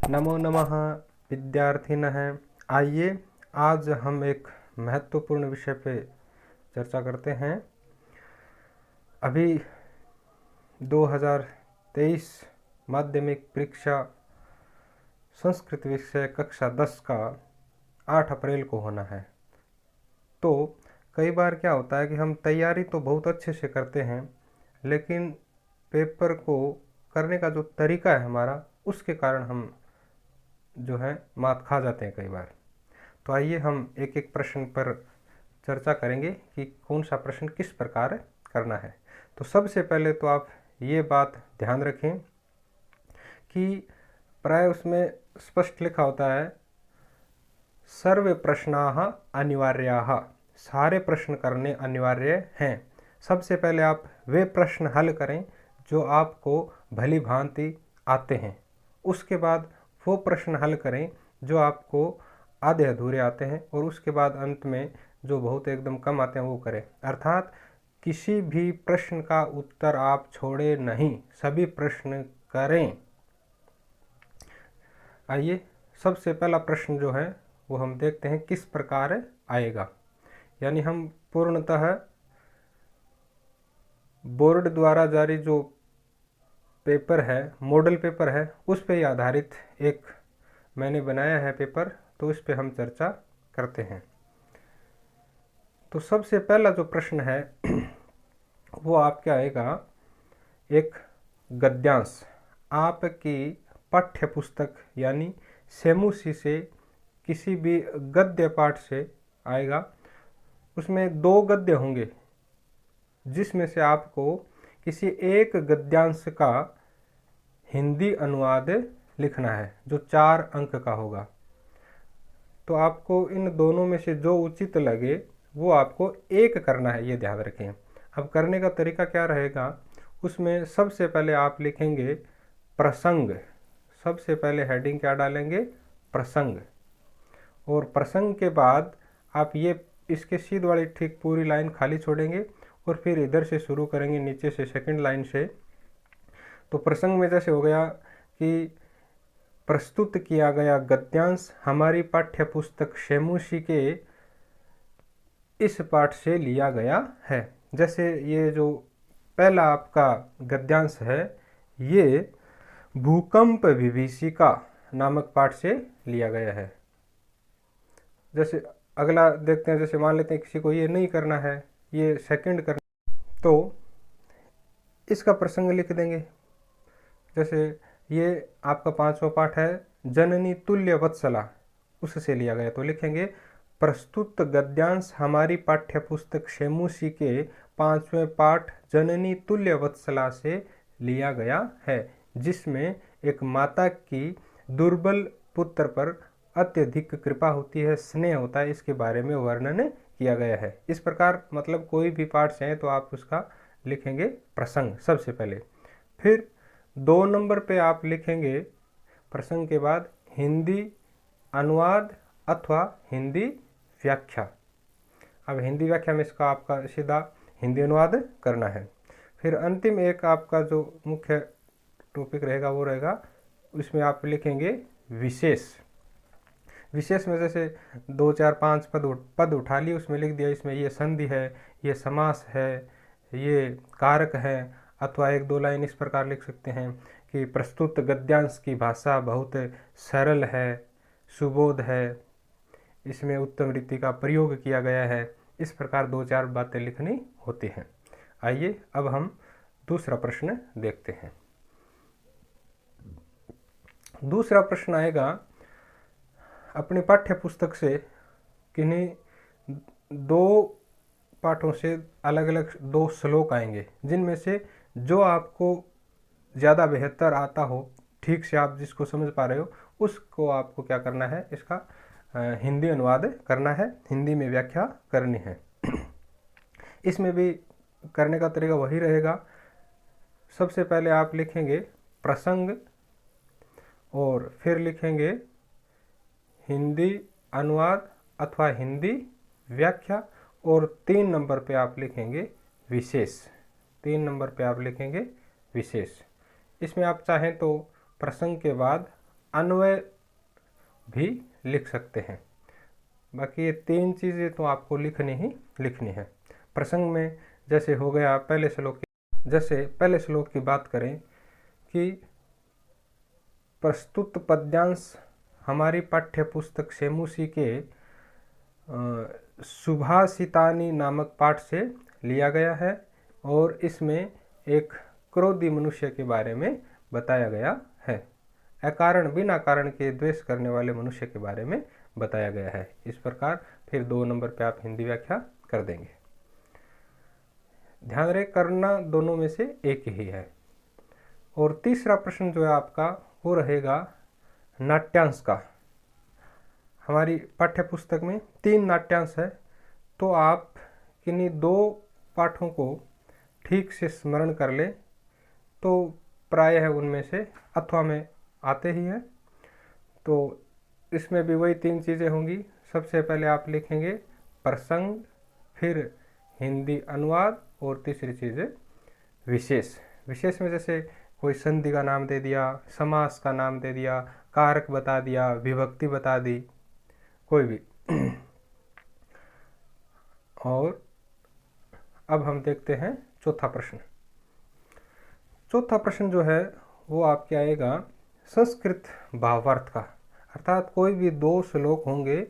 नमो नमः विद्यार्थिनः। आइए आज हम एक महत्वपूर्ण विषय पे चर्चा करते हैं। अभी 2023 माध्यमिक परीक्षा संस्कृत विषय कक्षा 10 का 8 अप्रैल को होना है। तो कई बार क्या होता है कि हम तैयारी तो बहुत अच्छे से करते हैं, लेकिन पेपर को करने का जो तरीका है हमारा, उसके कारण हम जो है मात खा जाते हैं कई बार। तो आइए हम एक एक प्रश्न पर चर्चा करेंगे कि कौन सा प्रश्न किस प्रकार करना है। तो सबसे पहले तो आप ये बात ध्यान रखें कि प्राय उसमें स्पष्ट लिखा होता है सर्वे प्रश्नाः अनिवार्याः, सारे प्रश्न करने अनिवार्य हैं। सबसे पहले आप वे प्रश्न हल करें जो आपको भली भांति आते हैं, उसके बाद वो प्रश्न हल करें जो आपको आधे अधूरे आते हैं, और उसके बाद अंत में जो बहुत एकदम कम आते हैं वो करें। अर्थात किसी भी प्रश्न का उत्तर आप छोड़े नहीं, सभी प्रश्न करें। आइए सबसे पहला प्रश्न जो है वो हम देखते हैं किस प्रकार आएगा। यानी हम पूर्णतः बोर्ड द्वारा जारी जो पेपर है, मॉडल पेपर है, उस पर ही आधारित एक मैंने बनाया है पेपर, तो इस पे हम चर्चा करते हैं। तो सबसे पहला जो प्रश्न है वो आपका आएगा एक गद्यांश। आपकी पाठ्य पुस्तक यानी सेमुसी से किसी भी गद्य पाठ से आएगा। उसमें 2 गद्य होंगे, जिसमें से आपको किसी एक गद्यांश का हिंदी अनुवाद लिखना है, जो 4 अंक का होगा। तो आपको इन दोनों में से जो उचित लगे वो आपको एक करना है, ये ध्यान रखें। अब करने का तरीका क्या रहेगा, उसमें सबसे पहले आप लिखेंगे प्रसंग। सबसे पहले हेडिंग क्या डालेंगे, प्रसंग। और प्रसंग के बाद आप ये इसके सीध वाली ठीक पूरी लाइन खाली छोड़ेंगे और फिर इधर से शुरू करेंगे, नीचे से सेकंड लाइन से। तो प्रसंग में जैसे हो गया कि प्रस्तुत किया गया गद्यांश हमारी पाठ्य पुस्तक सेमुसी के इस पाठ से लिया गया है। जैसे ये जो पहला आपका गद्यांश है, ये भूकंप विभीषिका नामक पाठ से लिया गया है। जैसे अगला देखते हैं, जैसे मान लेते हैं किसी को ये नहीं करना है, ये सेकंड करना, तो इसका प्रसंग लिख देंगे। जैसे ये आपका 5वां पाठ है जननी तुल्य वत्सला, उससे लिया गया, तो लिखेंगे प्रस्तुत गद्यांश हमारी पाठ्य पुस्तक सेमुसी के 5वें पाठ जननी तुल्य वत्सला से लिया गया है, जिसमें एक माता की दुर्बल पुत्र पर अत्यधिक कृपा होती है, स्नेह होता है, इसके बारे में वर्णन किया गया है। इस प्रकार मतलब कोई भी पाठ चाहे तो आप उसका लिखेंगे प्रसंग सबसे पहले। फिर 2 नंबर पे आप लिखेंगे प्रसंग के बाद हिंदी अनुवाद अथवा हिंदी व्याख्या। अब हिंदी व्याख्या में इसका आपका सीधा हिंदी अनुवाद करना है। फिर अंतिम एक आपका जो मुख्य टॉपिक रहेगा वो रहेगा, उसमें आप लिखेंगे विशेष। विशेष में जैसे 2 4 5 पद उठा लिए, उसमें लिख दिया इसमें ये संधि है, ये समास है, ये कारक है। अथवा 1-2 लाइन इस प्रकार लिख सकते हैं कि प्रस्तुत गद्यांश की भाषा बहुत सरल है, सुबोध है, इसमें उत्तम रीति का प्रयोग किया गया है। इस प्रकार 2-4 बातें लिखनी होती हैं। आइए अब हम दूसरा प्रश्न देखते हैं। दूसरा प्रश्न आएगा अपनी पाठ्य पुस्तक से किन्हीं 2 पाठों से अलग अलग 2 श्लोक आएंगे, जिनमें से जो आपको ज़्यादा बेहतर आता हो, ठीक से आप जिसको समझ पा रहे हो, उसको आपको क्या करना है, इसका हिंदी अनुवाद करना है, हिंदी में व्याख्या करनी है। इसमें भी करने का तरीका वही रहेगा। सबसे पहले आप लिखेंगे प्रसंग और फिर लिखेंगे हिंदी अनुवाद अथवा हिंदी व्याख्या, और 3 नंबर पे आप लिखेंगे विशेष। 3 नंबर पे आप लिखेंगे विशेष। इसमें आप चाहें तो प्रसंग के बाद अन्वय भी लिख सकते हैं। बाकी ये 3 चीज़ें तो आपको लिखनी है। प्रसंग में जैसे हो गया पहले श्लोक की बात करें कि प्रस्तुत पद्यांश हमारी पाठ्य पुस्तक सेमुसी के सुभाषितानी नामक पाठ से लिया गया है और इसमें एक क्रोधी मनुष्य के बारे में बताया गया है। अकारण बिना कारण के द्वेष करने वाले मनुष्य के बारे में बताया गया है। इस प्रकार फिर 2 नंबर पे आप हिंदी व्याख्या कर देंगे। ध्यान रहे करना दोनों में से एक ही है। और तीसरा प्रश्न जो है आपका वो रहेगा नाट्यांश का। हमारी पाठ्य पुस्तक में 3 नाट्यांश है, तो आप किन्हीं 2 पाठों को ठीक से स्मरण कर ले तो प्रायः उनमें से अथवा में आते ही हैं। तो इसमें भी वही 3 चीज़ें होंगी। सबसे पहले आप लिखेंगे प्रसंग, फिर हिंदी अनुवाद और तीसरी चीज़ है विशेष में जैसे कोई संधि का नाम दे दिया, समास का नाम दे दिया, कारक बता दिया, विभक्ति बता दी, कोई भी। और अब हम देखते हैं चौथा प्रश्न जो है वो आपके आएगा संस्कृत भावार्थ का। अर्थात कोई भी 2 श्लोक होंगे,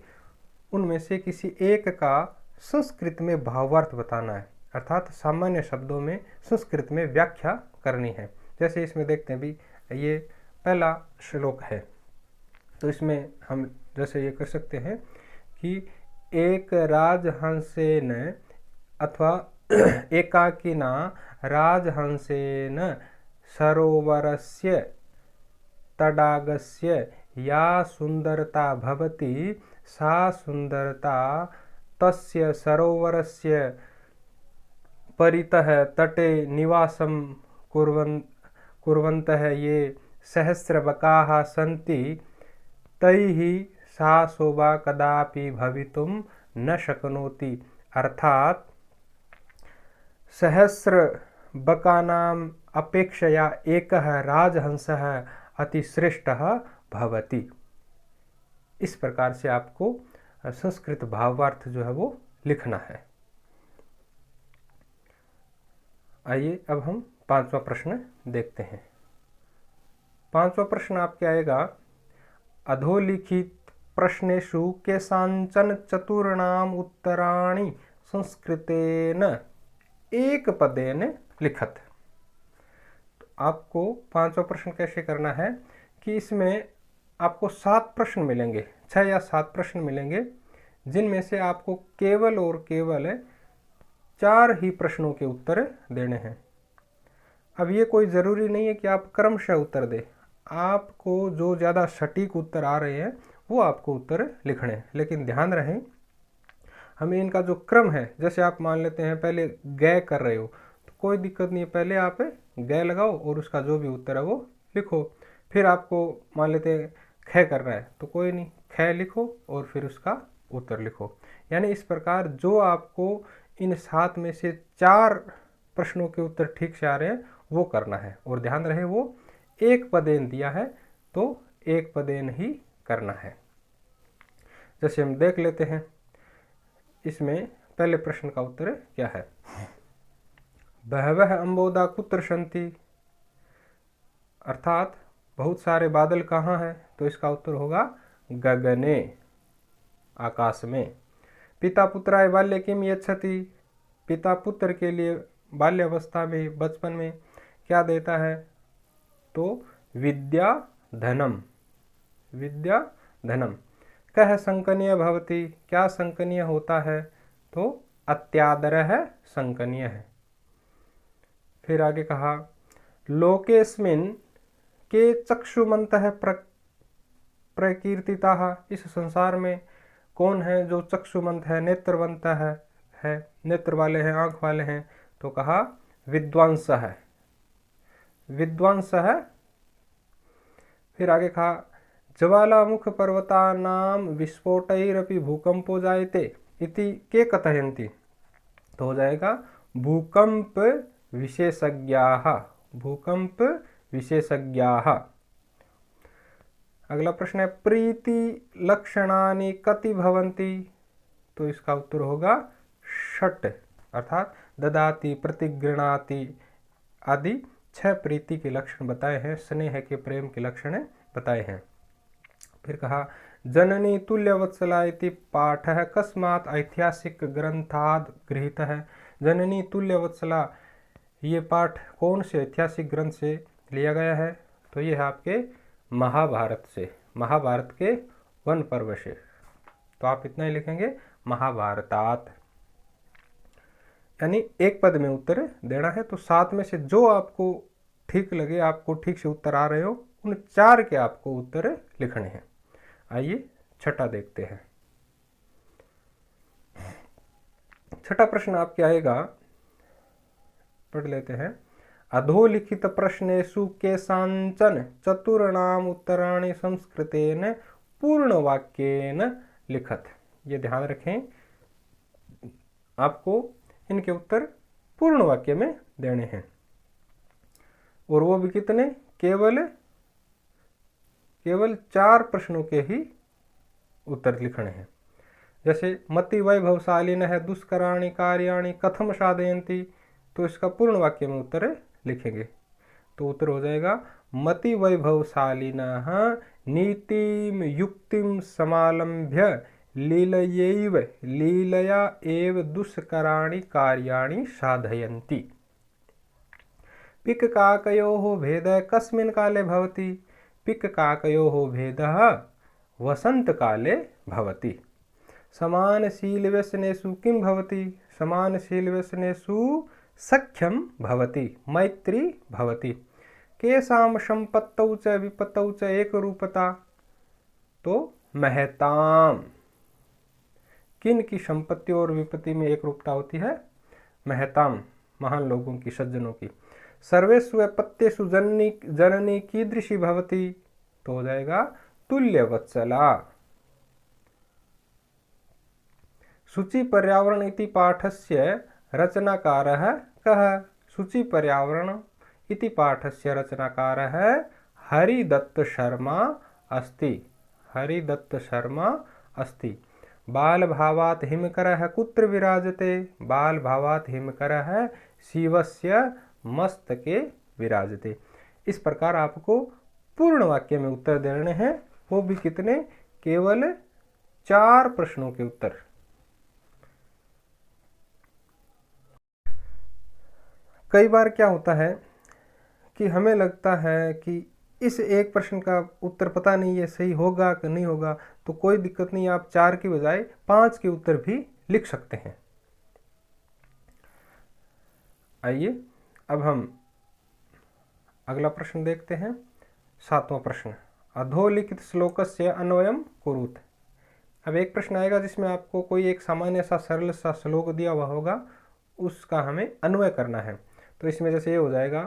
उनमें से किसी एक का संस्कृत में भावार्थ बताना है, अर्थात सामान्य शब्दों में संस्कृत में व्याख्या करनी है। जैसे इसमें देखते हैं भी ये पहला श्लोक है, तो इसमें हम जैसे ये कर सकते हैं कि एक राजहंसेन अथवा एकाकिना राजहंसेन सरोवरस्य तडागस्य या सुंदरता भवति सा सुंदरता तस्य सरोवरस्य परितः तटे निवासं कुर्वन्तः ये सहस्रबकाः सन्ति तैः सा शोभा कदापि भवितुं न शक्नोति। अर्थात सहस्रबकानाम् अपेक्षया एकः राजहंसः अतिश्रेष्ठः भवति। इस प्रकार से आपको संस्कृत भावार्थ जो है वो लिखना है। आइए अब हम 5वां प्रश्न देखते हैं। 5वां प्रश्न आपके आएगा अधोलिखित प्रश्नेषु केषाञ्चन चतुर्णाम उत्तराणि संस्कृतेन एक पदेन लिखत। तो आपको 5वां प्रश्न कैसे करना है कि इसमें आपको 7 प्रश्न मिलेंगे, 6 या 7 प्रश्न मिलेंगे, जिनमें से आपको केवल और केवल 4 ही प्रश्नों के उत्तर देने हैं। अब ये कोई ज़रूरी नहीं है कि आप क्रमशः उत्तर दें, आपको जो ज़्यादा सटीक उत्तर आ रहे हैं वो आपको उत्तर लिखने हैं। लेकिन ध्यान रहे हमें इनका जो क्रम है, जैसे आप मान लेते हैं पहले गय कर रहे हो तो कोई दिक्कत नहीं है, पहले आप गय लगाओ और उसका जो भी उत्तर है वो लिखो। फिर आपको मान लेते हैं ख करना है तो कोई नहीं, ख लिखो और फिर उसका उत्तर लिखो। यानी इस प्रकार जो आपको इन 7 में से 4 प्रश्नों के उत्तर ठीक से आ रहे हैं वो करना है। और ध्यान रहे वो एक पदेन दिया है तो एक पदेन ही करना है। जैसे हम देख लेते हैं इसमें पहले प्रश्न का उत्तर क्या है। बहवः अम्बोदा कुत्र सन्ति, अर्थात बहुत सारे बादल कहाँ हैं, तो इसका उत्तर होगा गगने, आकाश में। पिता पुत्राय बाल्ये किम यच्छति, पिता पुत्र के लिए बाल्यावस्था में बचपन में क्या देता है, तो विद्या धनम, विद्या धनम। कह संकनीय भवति, क्या संकनीय होता है, तो अत्यादरः संकनीय है। फिर आगे कहा लोकेस्मिन् के चक्षुमन्तः प्रकीर्तिताः, इस संसार में कौन है जो चक्षुमंत है, नेत्रवंत है, नेत्र वाले हैं, आंख वाले हैं, तो कहा विद्वांस है, विद्वांस है। फिर आगे कहा ज्वालामुख पर्वतानाम विस्फोटैरपि भूकंपो जायते इति के कथयन्ति, तो हो जाएगा भूकंप विशेषज्ञाः, भूकंप विशेषज्ञाः। अगला प्रश्न है प्रीति लक्षणानि कति भवन्ति, तो इसका उत्तर होगा षट्, अर्थात ददाति, प्रतिगृणाति आदि 6 प्रीति के लक्षण बताए हैं, स्नेह के, प्रेम के लक्षण बताए हैं। फिर कहा जननी तुल्यवत्सला इति पाठः कस्मात् ऐतिहासिक ग्रंथाद् गृहीतः। जननी तुल्यवत्सला ये पाठ कौन से ऐतिहासिक ग्रंथ से लिया गया है, तो ये है आपके महाभारत से, महाभारत के वन पर्व से। तो आप इतना ही लिखेंगे महाभारतात, यानी एक पद में उत्तर देना है। तो 7 में से जो आपको ठीक लगे, आपको ठीक से उत्तर आ रहे हो, उन 4 के आपको उत्तर लिखने हैं। आइए छठा देखते हैं। छठा प्रश्न आपके आएगा, पढ़ लेते हैं। अधोलिखित प्रश्नेषु केषांचन चतुर्णाम उत्तराणि संस्कृतेन पूर्णवाक्येन लिखत। ये ध्यान रखें, आपको इनके उत्तर पूर्ण वाक्य में देने हैं, और वो भी कितने, केवल 4 प्रश्नों के ही उत्तर लिखने हैं। जैसे मति वैभवशालिनः दुष्कराणि कार्याणि कथम साधयन्ति, तो इसका पूर्ण वाक्य में उत्तर लिखेंगे। तो उत्तर हो जाएगा मति वैभवशालिनः नीतिम युक्तिम समालंभ्य लीलया एव दुष्कराणि कार्याणि साधयन्ति। पिक काकयोः भेदः कस्मिन् काले भवति, पिक काकयोः भेदः वसंत काले भवति। समानशीलव्यसनेषु किं भवति, समानशीलव्यसनेषु सख्यं भवति, मैत्री भवति। केषां संपत्तौ च विपत्तौ च एकरूपता, तो महताम, किन की संपत्ति और विपत्ति में एक रूपता होती है, महताम, महान लोगों की, सज्जनों की। सर्वेषु अपत्येषु जननी कीदृशी भवति, तो हो जाएगा तुल्यवत्सला। शुचि पर्यावरण इति पाठस्य रचनाकारः कः, शुचि पर्यावरण इति पाठस्य रचनाकारः हरिदत्त शर्मा अस्ति, हरिदत्त शर्मा अस्ति। बालभावात् हिमकरः कुत्र विराजते, बालभावात् हिमकरः शिवस्य मस्तके विराजते। इस प्रकार आपको पूर्ण वाक्य में उत्तर देने हैं, वो भी कितने, केवल 4 प्रश्नों के उत्तर। कई बार क्या होता है कि हमें लगता है कि इस एक प्रश्न का उत्तर पता नहीं है सही होगा कि नहीं होगा, तो कोई दिक्कत नहीं, आप 4 की बजाय 5 के उत्तर भी लिख सकते हैं। आइए अब हम अगला प्रश्न देखते हैं, 7वां प्रश्न। अधोलिखित श्लोकस्य अन्वयम् कुरुत। अब एक प्रश्न आएगा जिसमें आपको कोई एक सामान्य सा सरल सा श्लोक दिया हुआ होगा, उसका हमें अन्वय करना है। तो इसमें जैसे ये हो जाएगा,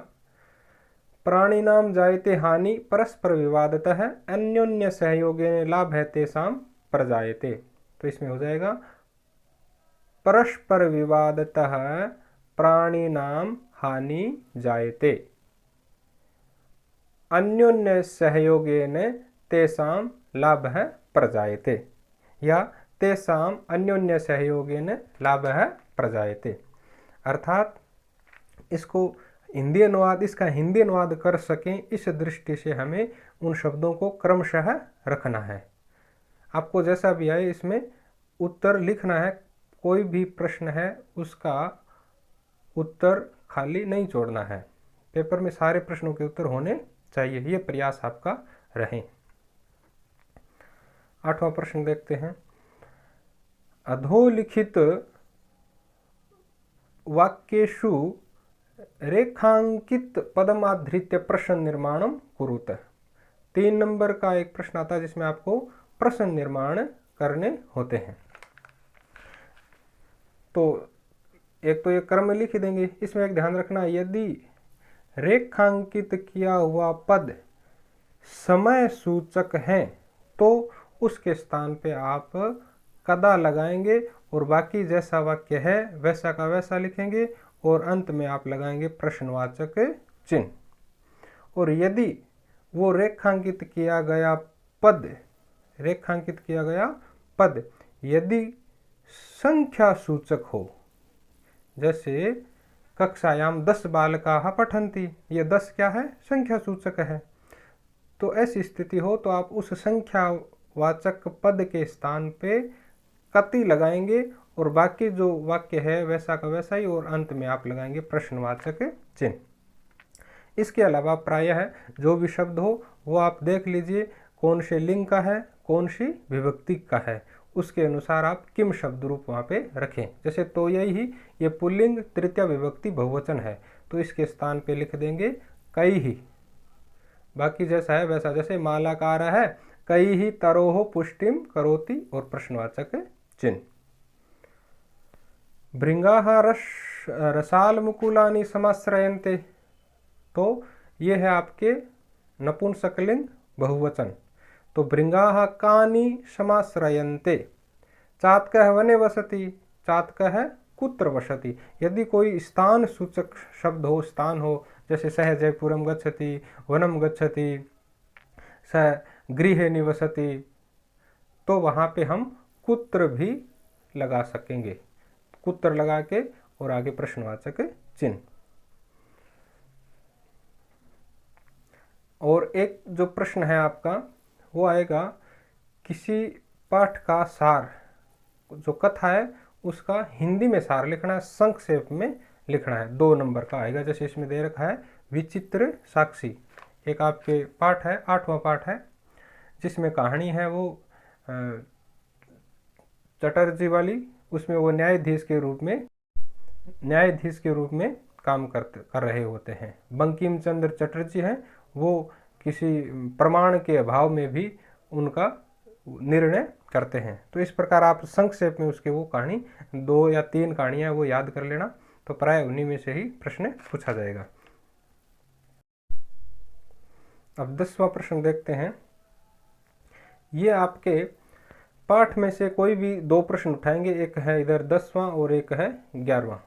प्राणिनाम जायते हानि परस्पर विवादतः अन्योन्य सहयोगेन लाभः तेषां प्रजायते। तो इसमें हो जाएगा परस्पर विवादतः प्राणिनाम हानि जायते अन्योन्य सहयोगेन तेषां लाभः प्रजायते, या तेषां अन्योन्य सहयोगेन लाभः प्रजायते। अर्थात इसको इसका हिंदी अनुवाद कर सकें, इस दृष्टि से हमें उन शब्दों को क्रमशः रखना है। आपको जैसा भी आए इसमें उत्तर लिखना है, कोई भी प्रश्न है उसका उत्तर खाली नहीं छोड़ना है, पेपर में सारे प्रश्नों के उत्तर होने चाहिए, ये प्रयास आपका रहे। 8वां प्रश्न देखते हैं। अधोलिखित वाक्येषु रेखांकित पदमाधृत्य प्रश्न निर्माणम कुरुत। 3 नंबर का एक प्रश्न आता है जिसमें आपको प्रश्न निर्माण करने होते हैं। तो एक तो ये क्रम में लिख देंगे, इसमें एक ध्यान रखना, यदि रेखांकित किया हुआ पद समय सूचक है तो उसके स्थान पे आप कदा लगाएंगे और बाकी जैसा वाक्य है वैसा का वैसा लिखेंगे और अंत में आप लगाएंगे प्रश्नवाचक चिन्ह। और यदि वो रेखांकित किया गया पद, रेखांकित किया गया पद यदि संख्या सूचक हो, जैसे कक्षायाम 10 बालकाः पठन्ति, ये 10 क्या है? संख्या सूचक है। तो ऐसी स्थिति हो तो आप उस संख्यावाचक पद के स्थान पे कति लगाएंगे और बाकी जो वाक्य है वैसा का वैसा ही, और अंत में आप लगाएंगे प्रश्नवाचक चिन्ह। इसके अलावा प्रायः जो भी शब्द हो वो आप देख लीजिए कौन से लिंग का है, कौन सी विभक्ति का है, उसके अनुसार आप किम शब्द रूप वहाँ पे रखें। जैसे तो यही, ये पुल्लिंग तृतीय विभक्ति बहुवचन है तो इसके स्थान पे लिख देंगे कई ही। बाकी जैसा है वैसा, जैसे मालाकार है कई ही तरोह पुष्टिम करोति और प्रश्नवाचक चिन्ह। भृंगाः रसालमुकुलानि समाश्रयन्ते, तो ये है आपके नपुंसकलिंग बहुवचन। तो भृंगाः कानि समाश्रयन्ते। चातकः वने वसति, चातकः कुत्र वसति। यदि कोई स्थान सूचक शब्द हो, स्थान हो, जैसे सः जयपुरम गच्छति, वनम गच्छति, सः गृहे निवसति, तो वहाँ पे हम कुत्र भी लगा सकेंगे, कुत्र लगा के और आगे प्रश्नवाचक चिन्ह। और एक जो प्रश्न है आपका वो आएगा, किसी पाठ का सार, जो कथा है उसका हिंदी में सार लिखना है, संक्षेप में लिखना है, 2 नंबर का आएगा। जैसे इसमें दे रखा है विचित्र साक्षी, एक आपके पाठ है, 8वां पाठ है, जिसमें कहानी है वो चटर्जी वाली, उसमें वो न्यायाधीश के रूप में काम कर रहे होते हैं। बंकिम चंद्र चटर्जी हैं, वो किसी प्रमाण के अभाव में भी उनका निर्णय करते हैं। तो इस प्रकार आप संक्षेप में उसके वो कहानी, 2 या 3 कहानियां वो याद कर लेना, तो प्राय उन्हीं में से ही प्रश्न पूछा जाएगा। अब 10वां प्रश्न देखते हैं। ये आपके पाठ में से कोई भी 2 प्रश्न उठाएंगे, एक है इधर 10वां और एक है 11वां।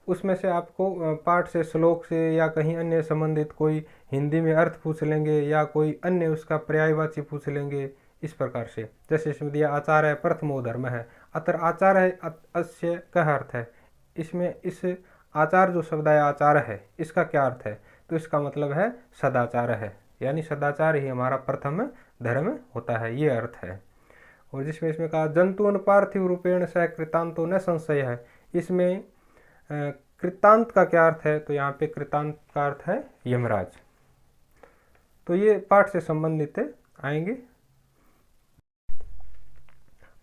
उसमें से आपको पाठ से, श्लोक से या कहीं अन्य संबंधित कोई हिंदी में अर्थ पूछ लेंगे या कोई अन्य उसका पर्यायवाची पूछ लेंगे, इस प्रकार से। जैसे इसमें दिया आचार है प्रथमो धर्म है, अत्र आचार है अस्य क्या अर्थ है, इसमें इस आचार जो शब्द है आचार है इसका क्या अर्थ है, तो इसका मतलब है सदाचार है, यानी सदाचार ही हमारा प्रथम धर्म होता है, ये अर्थ है। और जिसमें इसमें कहा जंतुन पार्थिव रूपेण सह कृतांतो न संशय है, इसमें कृतांत का क्या अर्थ है, तो यहाँ पे कृतांत का अर्थ है यमराज। तो ये पाठ से संबंधित आएंगे।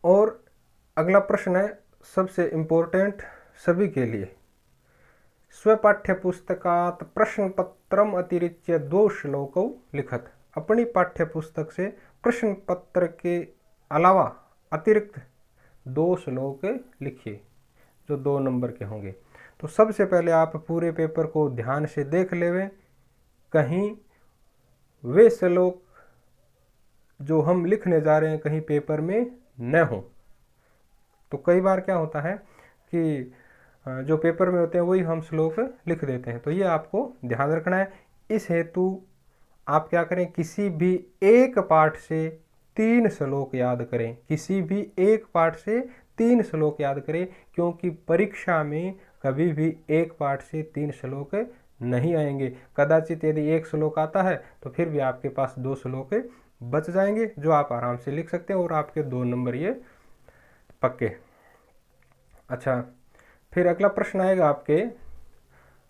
और अगला प्रश्न है सबसे इम्पोर्टेंट सभी के लिए, स्वपाठ्य पुस्तकात प्रश्न पत्रम अतिरिच्य 2 श्लोकौ लिखत। अपनी पाठ्य पुस्तक से प्रश्न पत्र के अलावा अतिरिक्त 2 श्लोक लिखिए जो 2 नंबर के होंगे। तो सबसे पहले आप पूरे पेपर को ध्यान से देख लेवें, कहीं वे श्लोक जो हम लिखने जा रहे हैं कहीं पेपर में न हो। तो कई बार क्या होता है कि जो पेपर में होते हैं वही हम श्लोक लिख देते हैं, तो ये आपको ध्यान रखना है। इस हेतु आप क्या करें, किसी भी एक पाठ से 3 श्लोक याद करें, किसी भी एक पाठ से 3 श्लोक याद करें, क्योंकि परीक्षा में कभी भी एक पाठ से 3 श्लोक नहीं आएंगे। कदाचित यदि 1 श्लोक आता है तो फिर भी आपके पास 2 श्लोक बच जाएंगे जो आप आराम से लिख सकते हैं और आपके 2 नंबर ये पक्के। अच्छा, फिर अगला प्रश्न आएगा आपके,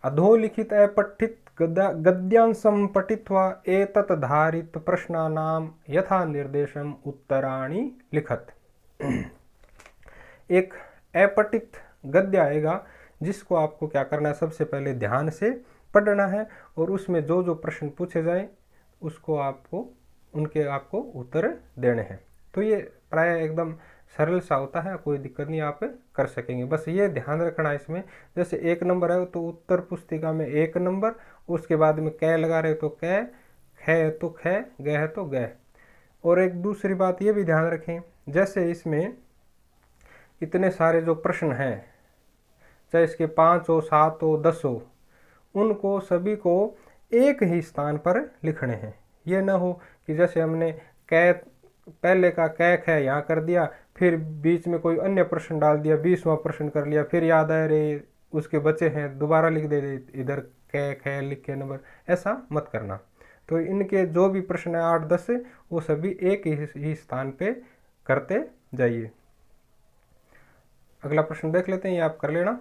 अधोलिखित अपठित गद्यांशं पठित्वा एतत् धारित प्रश्नानां यथा निर्देशम उत्तराणि लिखत। एक अपठित गद्य आएगा जिसको आपको क्या करना है, सबसे पहले ध्यान से पढ़ना है और उसमें जो जो प्रश्न पूछे जाए उसको आपको उत्तर देने हैं। तो ये प्राय एकदम सरल सा होता है, कोई दिक्कत नहीं, आप कर सकेंगे। बस ये ध्यान रखना इसमें, जैसे 1 नंबर है तो उत्तर पुस्तिका में 1 नंबर, उसके बाद में कै लगा रहे तो कै, ख है तो ख, ग है तो ग। और एक दूसरी बात ये भी ध्यान रखें, जैसे इसमें इतने सारे जो प्रश्न हैं, चाहे इसके 5 हो, 7 हो, 10 हो, उनको सभी को एक ही स्थान पर लिखने हैं। ये ना हो कि जैसे हमने कै पहले का कैक है यहाँ कर दिया, फिर बीच में कोई अन्य प्रश्न डाल दिया, 20वां प्रश्न कर लिया, फिर याद आया रे उसके बचे हैं दोबारा लिख दे इधर कैक है लिख के नंबर, ऐसा मत करना। तो इनके जो भी प्रश्न है 8-10 वो सभी एक ही स्थान पे करते जाइए। अगला प्रश्न देख लेते हैं, ये आप कर लेना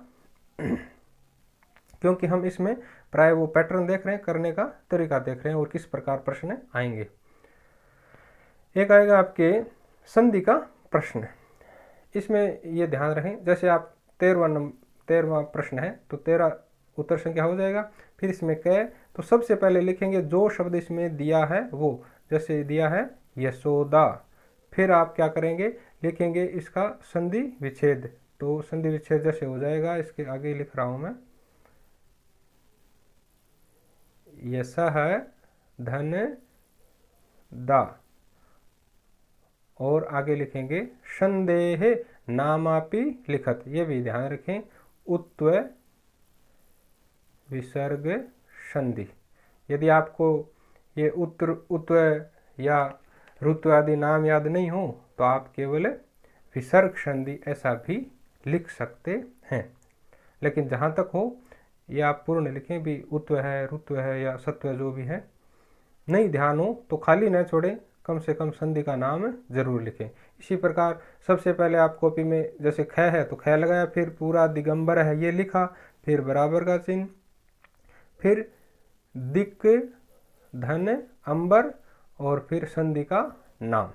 क्योंकि हम इसमें प्राय वो पैटर्न देख रहे हैं, करने का तरीका देख रहे हैं और किस प्रकार प्रश्न आएंगे। एक आएगा आपके संधि का प्रश्न। इसमें ये ध्यान रखें, जैसे आप 13वां प्रश्न है तो 13 उत्तर संख्या हो जाएगा। फिर इसमें कै, तो सबसे पहले लिखेंगे जो शब्द इसमें दिया है वो, जैसे दिया है यशोदा, फिर आप क्या करेंगे लिखेंगे इसका संधि विच्छेद। तो संधि विच्छेद जैसे हो जाएगा, इसके आगे लिख रहा हूं मैं, यशः धन दा, और आगे लिखेंगे संदेह नामापि लिखत। ये भी ध्यान रखें, उत्व विसर्ग संधि। यदि आपको ये उत्व या ऋतु आदि नाम याद नहीं हो तो आप केवल विसर्ग संधि ऐसा भी लिख सकते हैं, लेकिन जहाँ तक हो ये आप पूर्ण लिखें भी, उत्व है ऋतु है या सत्व जो भी है। नहीं ध्यान हो तो खाली न छोड़ें, कम से कम संधि का नाम जरूर लिखें। इसी प्रकार सबसे पहले आप कॉपी में जैसे ख है तो ख लगाया, फिर पूरा दिगंबर है ये लिखा, फिर बराबर का चिन्ह, फिर दिक धन अंबर, और फिर संधि का नाम,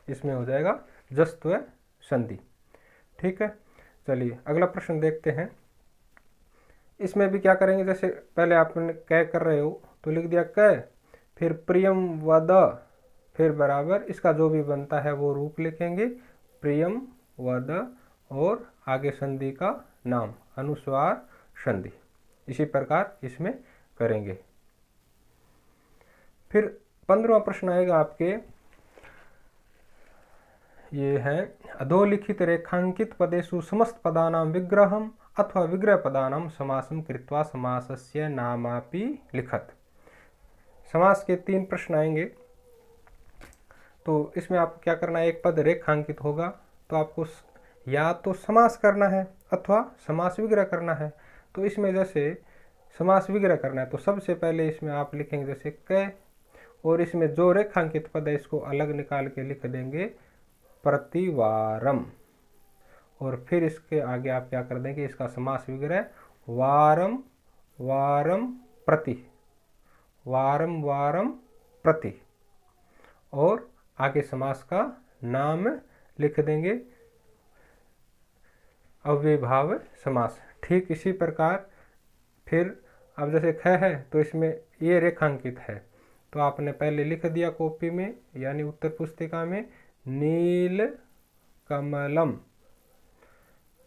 इसमें हो जाएगा जस्त्व संधि। ठीक है, चलिए अगला प्रश्न देखते हैं। इसमें भी क्या करेंगे, जैसे पहले आपने कै कर रहे हो तो लिख दिया कै, फिर प्रियम वद, फिर बराबर इसका जो भी बनता है वो रूप लिखेंगे, प्रियम वद, और आगे संधि का नाम अनुस्वार संधि। इसी प्रकार इसमें करेंगे। फिर 15वां प्रश्न आएगा आपके, ये है अधोलिखित रेखांकित पदेषु समस्त पदानां विग्रहम अथवा विग्रह पदानां समासम कृत्वा समासस्य नामापि लिखत। समास के 3 प्रश्न आएंगे, तो इसमें आपको क्या करना है, एक पद रेखांकित होगा तो आपको या तो समास करना है अथवा समास विग्रह करना है। तो इसमें जैसे समास विग्रह करना है तो सबसे पहले इसमें आप लिखेंगे जैसे कै, और इसमें जो रेखांकित पद है इसको अलग निकाल के लिख देंगे प्रतिवारम, और फिर इसके आगे आप क्या कर देंगे, इसका समास विग्रह वारम वारम प्रति, वारम वारम प्रति, और आगे समास का नाम लिख देंगे अव्ययभाव समास। ठीक इसी प्रकार फिर अब जैसे ख है तो इसमें ये रेखांकित है तो आपने पहले लिख दिया कॉपी में यानी उत्तर पुस्तिका में नील कमलम,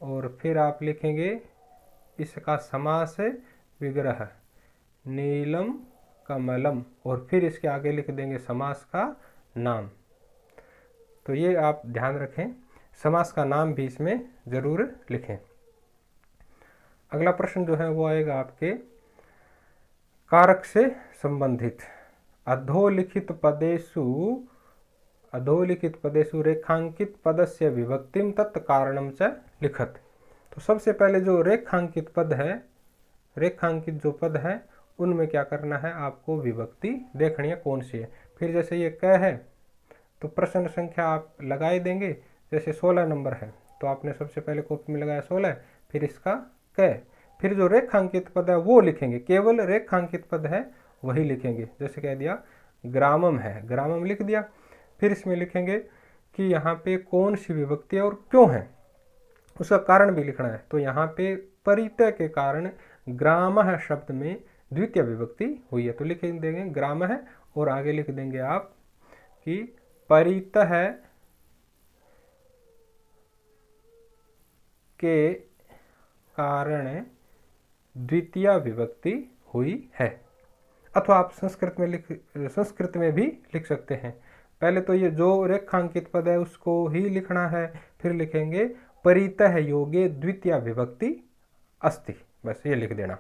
और फिर आप लिखेंगे इसका समास विग्रह नीलम कमलम, और फिर इसके आगे लिख देंगे समास का नाम। तो ये आप ध्यान रखें, समास का नाम भी इसमें जरूर लिखें। अगला प्रश्न जो है वो आएगा आपके कारक से संबंधित। अधोलिखित पदेषु रेखांकित पदस्य विभक्तिम तत्कारणम च लिखत। तो सबसे पहले जो रेखांकित पद है, रेखांकित जो पद है उनमें क्या करना है, आपको विभक्ति देखनी है कौन सी है। फिर जैसे ये क है तो प्रश्न संख्या आप लगाए देंगे, जैसे 16 नंबर है तो आपने सबसे पहले कॉपी में लगाया 16, फिर इसका क, फिर जो रेखांकित पद है वो लिखेंगे, केवल रेखांकित पद है वही लिखेंगे। जैसे कह दिया ग्रामम है, ग्रामम लिख दिया, फिर इसमें लिखेंगे कि यहाँ पे कौन सी विभक्ति है और क्यों है, उसका कारण भी लिखना है। तो यहाँ पे परितय के कारण ग्रामः शब्द में द्वितीय विभक्ति हुई है तो लिख देंगे ग्राम है, और आगे लिख देंगे आप कि परितः के कारण द्वितीय विभक्ति हुई है। अथवा आप संस्कृत में भी लिख सकते हैं। पहले तो ये जो रेखांकित पद है उसको ही लिखना है, फिर लिखेंगे परितः योगे द्वितीय विभक्ति अस्ति, बस ये लिख देना।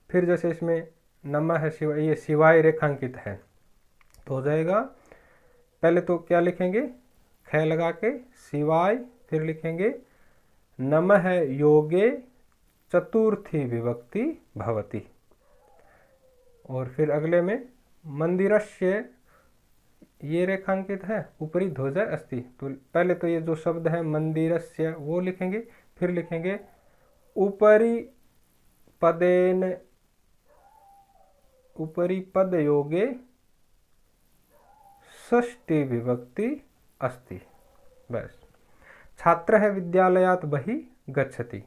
फिर जैसे इसमें नमः शिवाय, ये शिवाय रेखांकित है तो हो जाएगा, पहले तो क्या लिखेंगे, ख लगा के सिवाय, फिर लिखेंगे नमः योगे चतुर्थी विभक्ति भवति, और फिर अगले में मंदिरस्य, ये रेखांकित है, ऊपरी ध्वज अस्ति। तो पहले तो ये जो शब्द है मंदिरस्य वो लिखेंगे, फिर लिखेंगे ऊपरी पदेन, ऊपरी पद योगे षष्ठी विभक्ति अस्ति। बस। छात्र है विद्यालयात बहि गच्छति,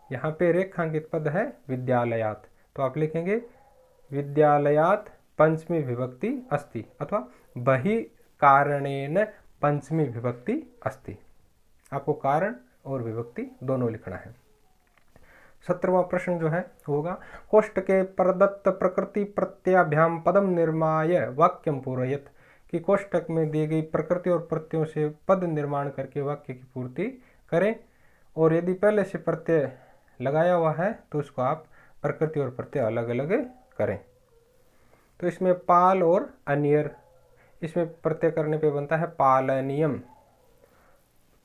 यहाँ पे रेखांकित पद है विद्यालयात, तो आप लिखेंगे विद्यालयात पंचमी विभक्ति अस्ति, अथवा बहि कारणेन पंचमी विभक्ति अस्ति। आपको कारण और विभक्ति दोनों लिखना है। 17वां प्रश्न जो है होगा, कोष्ठ के प्रदत्त प्रकृति प्रत्ययाभ्याम पदम निर्माय वाक्यम पूरयत, कि कोष्ठक में दी गई प्रकृति और प्रत्ययों से पद निर्माण करके वाक्य की पूर्ति करें, और यदि पहले से प्रत्यय लगाया हुआ है तो उसको आप प्रकृति और प्रत्यय अलग अलग करें। तो इसमें पाल और अनियर, इसमें प्रत्यय करने पे बनता है पालनियम,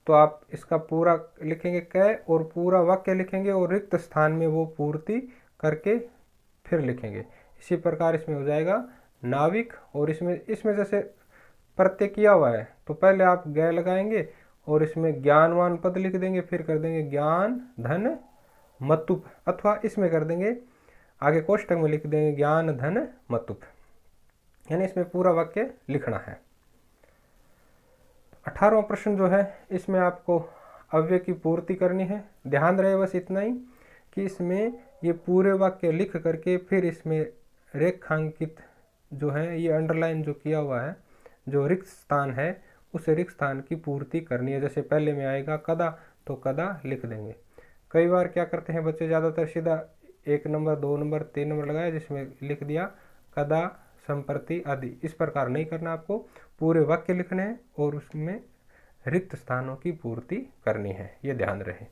तो आप इसका पूरा लिखेंगे क और पूरा वाक्य लिखेंगे और रिक्त स्थान में वो पूर्ति करके फिर लिखेंगे। इसी प्रकार इसमें हो जाएगा नाविक, और इसमें जैसे प्रत्यय किया हुआ है तो पहले आप ग लगाएंगे और इसमें ज्ञानवान पद लिख देंगे, फिर कर देंगे ज्ञान धन मतुप, अथवा इसमें कर देंगे आगे कोष्ठक में लिख देंगे ज्ञान धन मतुप, यानी इसमें पूरा वाक्य लिखना है। 18वां प्रश्न जो है इसमें आपको अव्यय की पूर्ति करनी है। ध्यान रहे बस इतना ही कि इसमें ये पूरे वाक्य लिख करके फिर इसमें रेखांकित जो है, ये अंडरलाइन जो किया हुआ है, जो रिक्त स्थान है उस रिक्त स्थान की पूर्ति करनी है। जैसे पहले में आएगा कदा, तो कदा लिख देंगे। कई बार क्या करते हैं बच्चे, ज़्यादातर सीधा 1 नंबर 2 नंबर 3 नंबर लगाया जिसमें लिख दिया कदा संप्रति आदि। इस प्रकार नहीं करना, आपको पूरे वाक्य लिखने हैं और उसमें रिक्त स्थानों की पूर्ति करनी है, ये ध्यान रहे।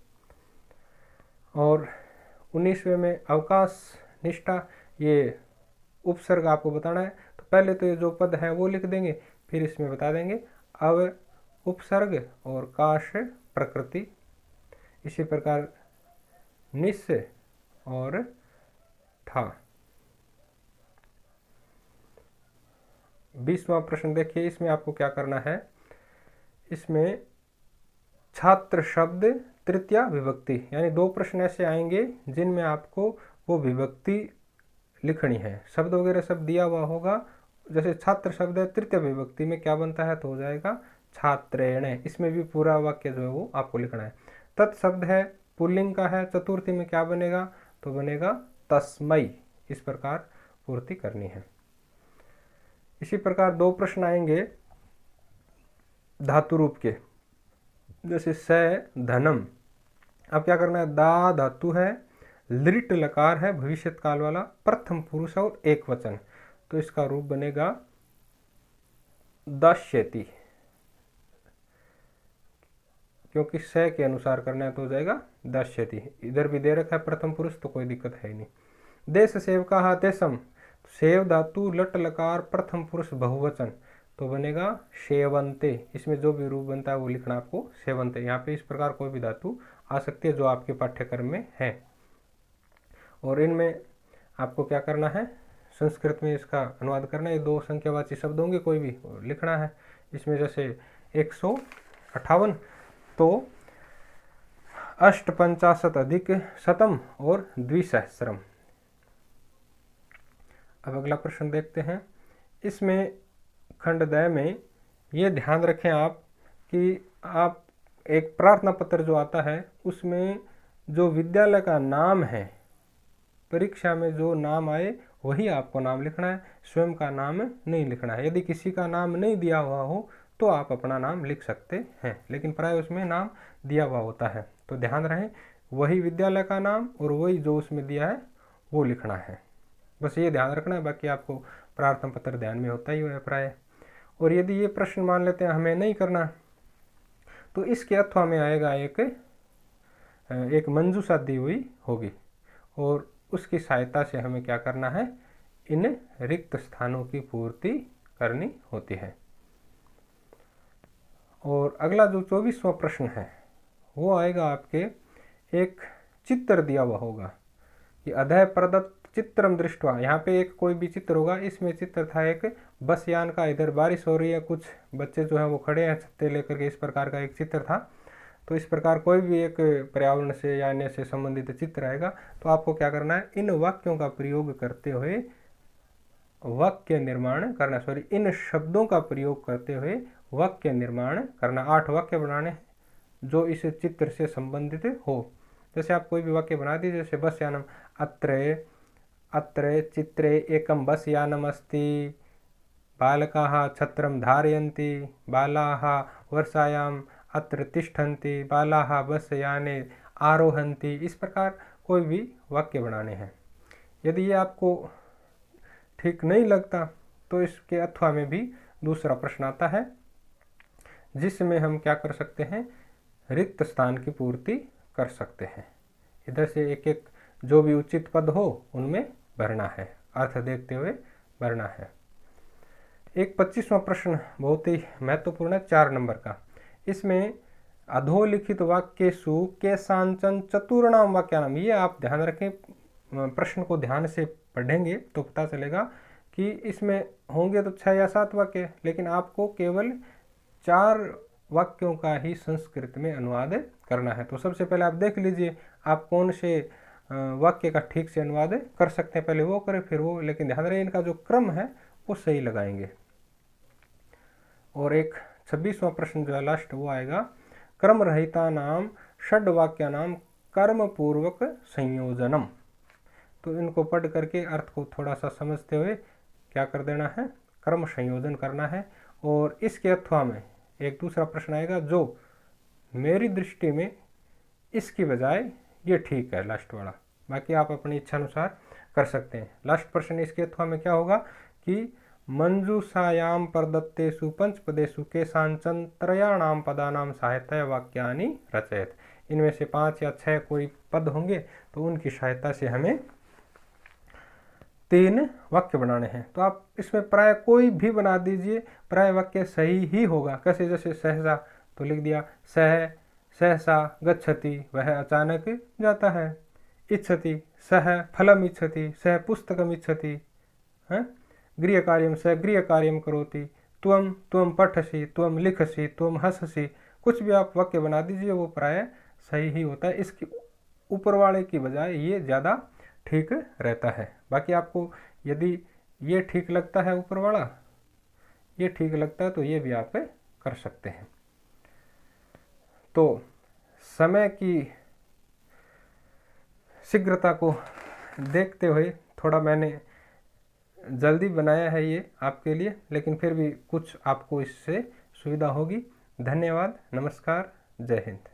और 19वें में अवकाश निष्ठा, ये उपसर्ग आपको बताना है। तो पहले तो ये जो पद है वो लिख देंगे, फिर इसमें बता देंगे अव उपसर्ग और काश प्रकृति। इसी प्रकार निस और था। 20वां प्रश्न देखिए, इसमें आपको क्या करना है, इसमें छात्र शब्द तृतीया विभक्ति, यानी 2 प्रश्न ऐसे आएंगे जिनमें आपको वो विभक्ति लिखनी है। शब्द वगैरह सब दिया हुआ होगा, जैसे छात्र शब्द है तृतीय विभक्ति में क्या बनता है, तो हो जाएगा छात्रेण। इसमें भी पूरा वाक्य जो है वो आपको लिखना है। तत्शब्द है पुल्लिंग का है, चतुर्थी में क्या बनेगा, तो बनेगा तस्मै। इस प्रकार पूर्ति करनी है। इसी प्रकार 2 प्रश्न आएंगे धातु रूप के, जैसे स धनम। अब क्या करना है, दा धातु है, लिट लकार है भविष्यत काल वाला, प्रथम पुरुष और एक वचन, तो इसका रूप बनेगा दश्यति, क्योंकि स के अनुसार करना है तो हो जाएगा दश्यति। इधर भी दे रखा है प्रथम पुरुष तो कोई दिक्कत है ही नहीं। देश सेवका तेसम, सेव धातु लट लकार प्रथम पुरुष बहुवचन, तो बनेगा सेवंते। इसमें जो भी रूप बनता है वो लिखना आपको सेवंते। यहाँ पे इस प्रकार कोई भी धातु आ सकती है जो आपके पाठ्यक्रम में है। और इनमें आपको क्या करना है, संस्कृत में इसका अनुवाद करना है। 2 संख्यावाची शब्द होंगे, कोई भी लिखना है। इसमें जैसे 158 तो 850 अधिक शतम और द्विसहस्रम। अब अगला प्रश्न देखते हैं। इसमें खंड द में ये ध्यान रखें आप कि आप एक प्रार्थना पत्र जो आता है उसमें जो विद्यालय का नाम है, परीक्षा में जो नाम आए वही आपको नाम लिखना है, स्वयं का नाम नहीं लिखना है। यदि किसी का नाम नहीं दिया हुआ हो तो आप अपना नाम लिख सकते हैं, लेकिन प्राय उसमें नाम दिया हुआ होता है। तो ध्यान रहे वही विद्यालय का नाम और वही जो उसमें दिया है वो लिखना है, बस ये ध्यान रखना है। बाकी आपको प्रार्थना पत्र ध्यान में होता ही है प्राय। और यदि ये प्रश्न मान लेते हैं हमें नहीं करना, तो इसके अथवा में आएगा एक मंजूषा दी हुई होगी और उसकी सहायता से हमें क्या करना है, इन रिक्त स्थानों की पूर्ति करनी होती है। और अगला जो 24वां प्रश्न है वो आएगा आपके, एक चित्र दिया हुआ होगा कि अधः प्रदत्त चित्रम दृष्टवा, यहाँ पे एक कोई भी चित्र होगा। इसमें चित्र था एक बस यान का, इधर बारिश हो रही है, कुछ बच्चे जो हैं वो खड़े हैं छत्ते लेकर के, इस प्रकार का एक चित्र था। तो इस प्रकार कोई भी एक पर्यावरण से या अन्य से संबंधित चित्र आएगा तो आपको क्या करना है, इन वाक्यों का प्रयोग करते हुए वाक्य निर्माण करना, इन शब्दों का प्रयोग करते हुए वाक्य निर्माण करना। 8 वाक्य बनाने हैं जो इस चित्र से संबंधित हो। जैसे आप कोई भी वाक्य बना दीजिए, जैसे बस यानम, अत्र चित्रे एकम बस यानम अस्ति, बालकाः छत्रं धारयन्ति, बालाः वर्षायाम अत्र तिष्ठन्ति, बालाः बस याने आरोहन्ति। इस प्रकार कोई भी वाक्य बनाने हैं। यदि ये आपको ठीक नहीं लगता तो इसके अथवा में भी दूसरा प्रश्न आता है जिसमें हम क्या कर सकते हैं, रिक्त स्थान की पूर्ति कर सकते हैं। इधर से एक एक जो भी उचित पद हो उनमें भरना है, अर्थ देखते हुए भरना है। एक 25वां प्रश्न बहुत ही महत्वपूर्ण है, 4 नंबर का। इसमें अधोलिखित वाक्येषु केषांचन चतुर्णाम वाक्यानाम, ये आप ध्यान रखें, प्रश्न को ध्यान से पढ़ेंगे तो पता चलेगा कि इसमें होंगे तो 6 या 7 वाक्य, लेकिन आपको केवल 4 वाक्यों का ही संस्कृत में अनुवाद करना है। तो सबसे पहले आप देख लीजिए आप कौन से वाक्य का ठीक से अनुवाद कर सकते हैं, पहले वो करें फिर वो, लेकिन ध्यान रहे इनका जो क्रम है वो सही लगाएंगे। और एक 26वां प्रश्न जो है लास्ट वो आएगा, क्रम रहिता नाम षड वाक्या नाम कर्म पूर्वक संयोजनम। तो इनको पढ़ करके अर्थ को थोड़ा सा समझते हुए क्या कर देना है, क्रम संयोजन करना है। और इसके अथवा में एक दूसरा प्रश्न आएगा जो मेरी दृष्टि में इसकी बजाय ये ठीक है, लास्ट वाला, बाकी आप अपनी इच्छा अनुसार कर सकते हैं। लास्ट प्रश्न इसके अथवा में क्या होगा कि मंजूषायाम प्रदत्तेषु पंचपदेषु केषांचन त्रयाणाम पदानाम सहायतया वाक्यानि रचयत। इनमें से 5 या 6 कोई पद होंगे तो उनकी सहायता से हमें 3 वाक्य बनाने हैं। तो आप इसमें प्राय कोई भी बना दीजिए, प्राय वाक्य सही ही होगा। कैसे, जैसे सहसा तो लिख दिया सहसा गच्छति, वह अचानक जाता है। इच्छति सह फलम इच्छति, सह पुस्तकम इच्छति। गृह कार्यम सह गृह कार्यम करोति, त्वम पठसि, त्वम लिखसि, त्वम हंससि। कुछ भी आप वाक्य बना दीजिए वो प्राय सही ही होता है। इसकी ऊपर वाले की बजाय ये ज़्यादा ठीक रहता है। बाकी आपको यदि ये ठीक लगता है, ऊपर वाला ये ठीक लगता है तो ये भी आप कर सकते हैं। तो समय की शीघ्रता को देखते हुए थोड़ा मैंने जल्दी बनाया है ये आपके लिए, लेकिन फिर भी कुछ आपको इससे सुविधा होगी। धन्यवाद, नमस्कार, जय हिंद।